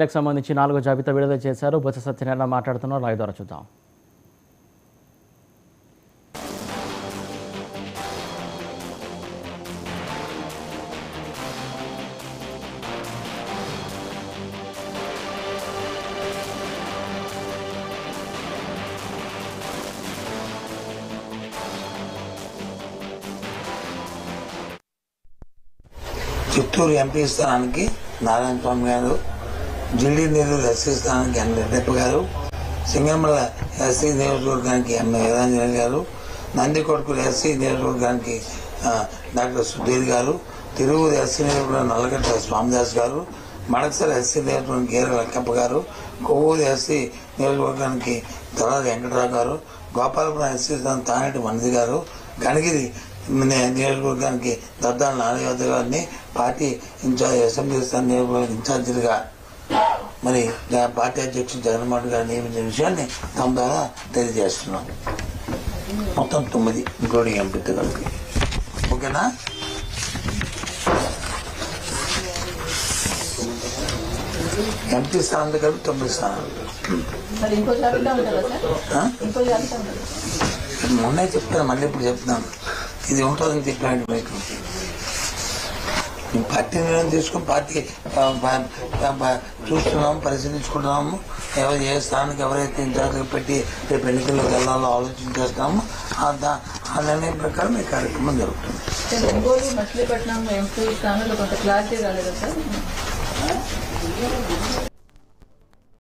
కు సంబంధించి 4వ జాబితా విడుదల చేశారు. బొత్స సత్యనారాయణ మాట్లాడుతున్నారు. లైవ్ ద్వారా చూద్దాం. చిత్తూరు ఎంపీ స్థానానికి నారాయణ స్వామి గారు, జిల్లి నెల్లూరు ఎస్సీ స్థానానికి ఎన్ రెడ్డప్ప గారు, సింగనమల ఎస్సీ నియోజకవర్గానికి ఎం వేదాంజలి గారు, నందికొట్కూరు ఎస్సీ నియోజకవర్గానికి డాక్టర్ సుధీర్ గారు, తిరువురు ఎస్సీ నియోజకవర్గం నల్లగడ్డ స్వామిదాస్ గారు, మడకసర ఎస్సీ నియోజకవర్గం గీర లక్కప్ప గారు, కొవ్వూరు ఎస్సీ నియోజకవర్గానికి తలారి వెంకటరావు గారు, గోపాలపురం ఎస్సీ స్థానం తానేటి మనిషి గారు, కనగిరి నియోజకవర్గానికి దద్దాల నారాయణ గారిని పార్టీ ఇన్ఛార్జ్ అసెంబ్లీ స్థాన నియోజకవర్గ ఇన్ఛార్జిగా మరి పార్టీ అధ్యక్షుడు జగన్మోహన్ గారు నియమించిన విషయాన్ని తమ ద్వారా తెలియజేస్తున్నాం. మొత్తం 9 ఇంక్లూడింగ్ ఎంపీతో కలిపి. ఓకేనా? ఎంపీ స్థానంతో కలిపి 9 స్థానాలు. మొన్నే చెప్తాను, మళ్ళీ ఇప్పుడు చెప్తున్నాను. ఇది ఉంటుందని చెప్పాడు మీకు. పార్టీ నిర్ణయం తీసుకుని పార్టీ చూస్తున్నాము, పరిశీలించుకుంటున్నాము. ఏ స్థానానికి ఎవరైతే ఇన్ఛార్జ్గా పెట్టి రేపు ఎన్నికల్లోకి వెళ్ళాలో ఆలోచించేస్తామో ఆ నిర్ణయం ప్రకారం ఈ కార్యక్రమం జరుగుతుంది. మచిలీపట్నం ఎంపీ స్థానంలో కొంత క్లారిటీ రాలేదు సార్.